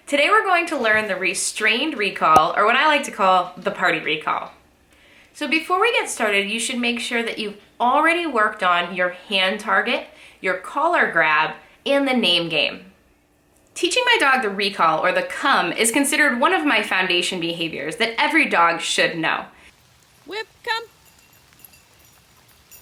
Today we're going to learn the restrained recall, or what I like to call the party recall. So before we get started, you should make sure that you've already worked on your hand target, your collar grab, and the name game. Teaching my dog the recall, or the come, is considered one of my foundation behaviors that every dog should know. Whip, come.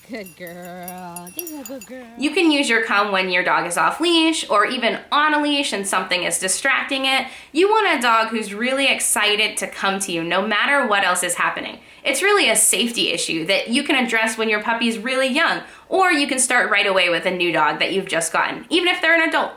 Good girl. Good girl. You can use your come when your dog is off leash or even on a leash and something is distracting it. You want a dog who's really excited to come to you no matter what else is happening. It's really a safety issue that you can address when your puppy's really young, or you can start right away with a new dog that you've just gotten, even if they're an adult.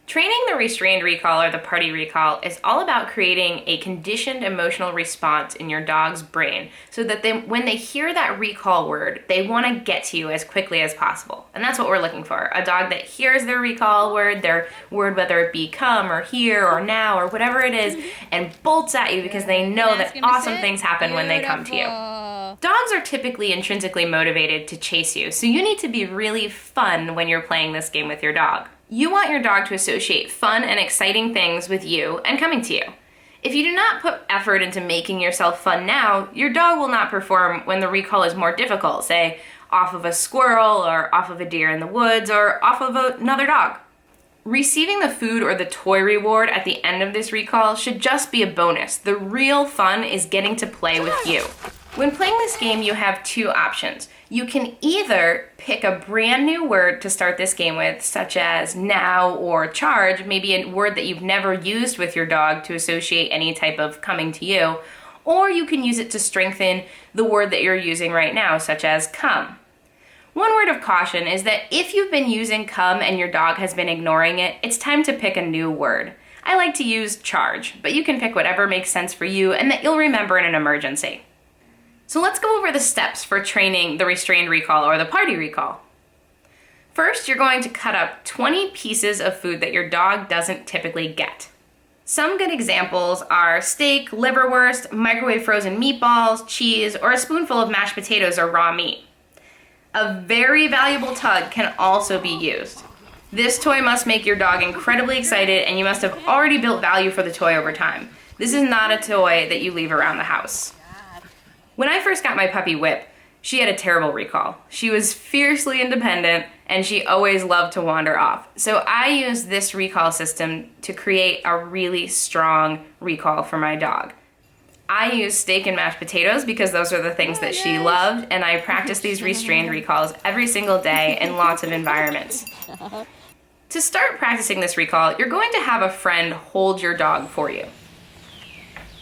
Training the restrained recall, or the party recall, is all about creating a conditioned emotional response in your dog's brain so that when they hear that recall word, they want to get to you as quickly as possible. And that's what we're looking for. A dog that hears their recall word, their word, whether it be come or here or now or whatever it is, and bolts at you because they know that awesome things happen when they come to you. Dogs are typically intrinsically motivated to chase you, so you need to be really fun when you're playing this game with your dog. You want your dog to associate fun and exciting things with you and coming to you. If you do not put effort into making yourself fun now, your dog will not perform when the recall is more difficult, say off of a squirrel or off of a deer in the woods or off of another dog. Receiving the food or the toy reward at the end of this recall should just be a bonus. The real fun is getting to play with you. When playing this game, you have two options. You can either pick a brand new word to start this game with, such as now or charge, maybe a word that you've never used with your dog to associate any type of coming to you, or you can use it to strengthen the word that you're using right now, such as come. One word of caution is that if you've been using come and your dog has been ignoring it, it's time to pick a new word. I like to use charge, but you can pick whatever makes sense for you and that you'll remember in an emergency. So let's go over the steps for training the restrained recall, or the party recall. First, you're going to cut up 20 pieces of food that your dog doesn't typically get. Some good examples are steak, liverwurst, microwave frozen meatballs, cheese, or a spoonful of mashed potatoes or raw meat. A very valuable tug can also be used. This toy must make your dog incredibly excited, and you must have already built value for the toy over time. This is not a toy that you leave around the house. When I first got my puppy Whip, she had a terrible recall. She was fiercely independent and she always loved to wander off. So I used this recall system to create a really strong recall for my dog. I used steak and mashed potatoes because those are the things that she loved, and I practiced these restrained recalls every single day in lots of environments. To start practicing this recall, you're going to have a friend hold your dog for you.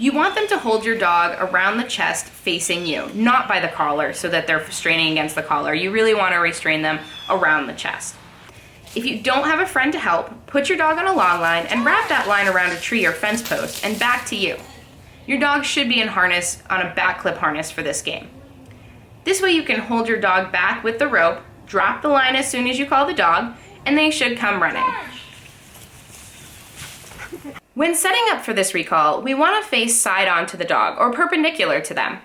You want them to hold your dog around the chest facing you, not by the collar so that they're straining against the collar. You really want to restrain them around the chest. If you don't have a friend to help, put your dog on a long line and wrap that line around a tree or fence post and back to you. Your dog should be in harness on a back clip harness for this game. This way you can hold your dog back with the rope, drop the line as soon as you call the dog, and they should come running. When setting up for this recall, we want to face side on to the dog, or perpendicular to them.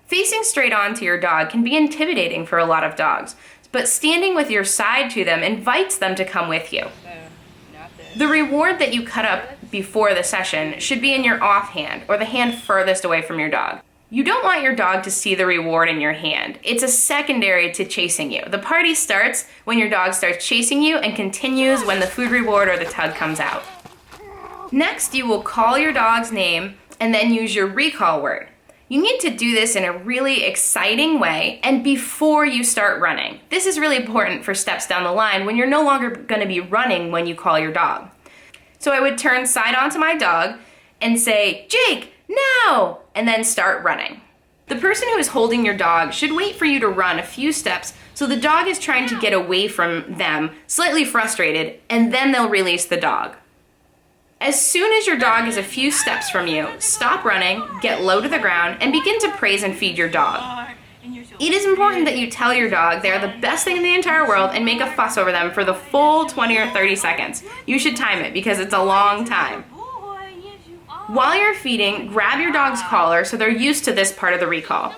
Facing straight on to your dog can be intimidating for a lot of dogs, but standing with your side to them invites them to come with you. The reward that you cut up before the session should be in your offhand, or the hand furthest away from your dog. You don't want your dog to see the reward in your hand. It's a secondary to chasing you. The party starts when your dog starts chasing you and continues when the food reward or the tug comes out. Next, you will call your dog's name and then use your recall word. You need to do this in a really exciting way and before you start running. This is really important for steps down the line when you're no longer going to be running when you call your dog. So I would turn side onto my dog and say, "Jake, now!" and then start running. The person who is holding your dog should wait for you to run a few steps so the dog is trying to get away from them, slightly frustrated, and then they'll release the dog. As soon as your dog is a few steps from you, stop running, get low to the ground, and begin to praise and feed your dog. It is important that you tell your dog they are the best thing in the entire world and make a fuss over them for the full 20 or 30 seconds. You should time it because it's a long time. While you're feeding, grab your dog's collar so they're used to this part of the recall.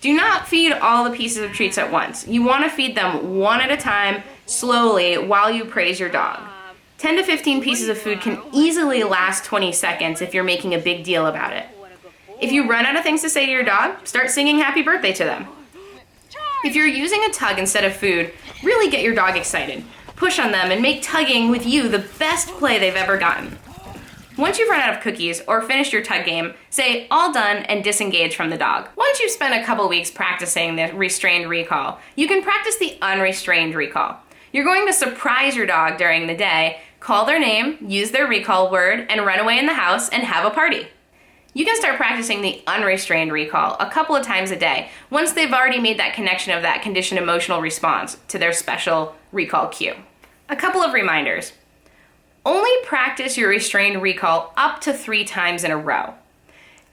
Do not feed all the pieces of treats at once. You want to feed them one at a time, slowly, while you praise your dog. 10 to 15 pieces of food can easily last 20 seconds if you're making a big deal about it. If you run out of things to say to your dog, start singing happy birthday to them. If you're using a tug instead of food, really get your dog excited. Push on them and make tugging with you the best play they've ever gotten. Once you've run out of cookies or finished your tug game, say all done and disengage from the dog. Once you've spent a couple weeks practicing the restrained recall, you can practice the unrestrained recall. You're going to surprise your dog during the day, call their name, use their recall word, and run away in the house and have a party. You can start practicing the unrestrained recall a couple of times a day once they've already made that connection of that conditioned emotional response to their special recall cue. A couple of reminders. Only practice your restrained recall up to 3 times in a row.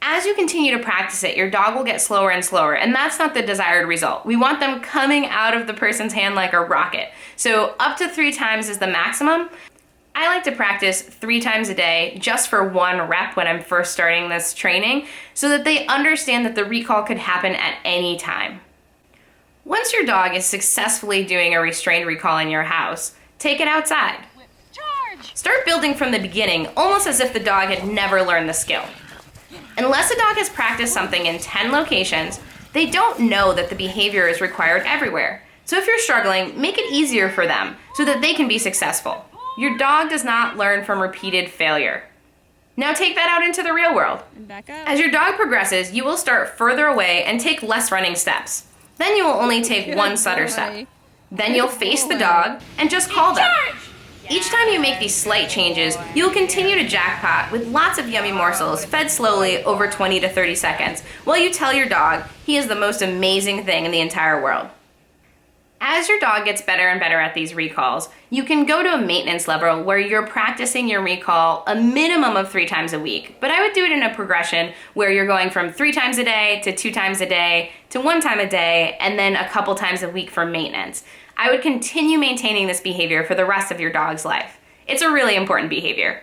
As you continue to practice it, your dog will get slower and slower, and that's not the desired result. We want them coming out of the person's hand like a rocket. So up to 3 times is the maximum. I like to practice 3 times a day just for 1 rep when I'm first starting this training so that they understand that the recall could happen at any time. Once your dog is successfully doing a restrained recall in your house, take it outside. Start building from the beginning, almost as if the dog had never learned the skill. Unless a dog has practiced something in 10 locations, they don't know that the behavior is required everywhere. So if you're struggling, make it easier for them so that they can be successful. Your dog does not learn from repeated failure. Now take that out into the real world. And back up. As your dog progresses, you will start further away and take less running steps. Then you will only take 1 stutter step. Then you'll face the dog and just call them. Each time you make these slight changes, you'll continue to jackpot with lots of yummy morsels fed slowly over 20 to 30 seconds while you tell your dog he is the most amazing thing in the entire world. As your dog gets better and better at these recalls, you can go to a maintenance level where you're practicing your recall a minimum of 3 times a week. But I would do it in a progression where you're going from 3 times a day to 2 times a day to 1 time a day and then a couple times a week for maintenance. I would continue maintaining this behavior for the rest of your dog's life. It's a really important behavior.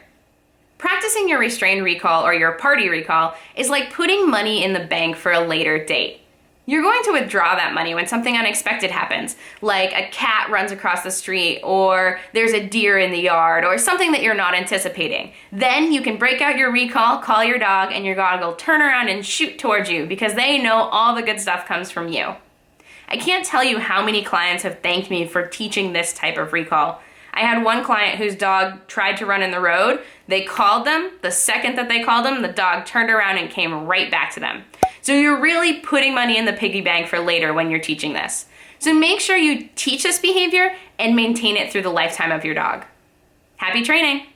Practicing your restrained recall or your party recall is like putting money in the bank for a later date. You're going to withdraw that money when something unexpected happens, like a cat runs across the street, or there's a deer in the yard, or something that you're not anticipating. Then you can break out your recall, call your dog, and your dog will turn around and shoot towards you because they know all the good stuff comes from you. I can't tell you how many clients have thanked me for teaching this type of recall. I had one client whose dog tried to run in the road. They called them. The second that they called them, the dog turned around and came right back to them. So you're really putting money in the piggy bank for later when you're teaching this. So make sure you teach this behavior and maintain it through the lifetime of your dog. Happy training!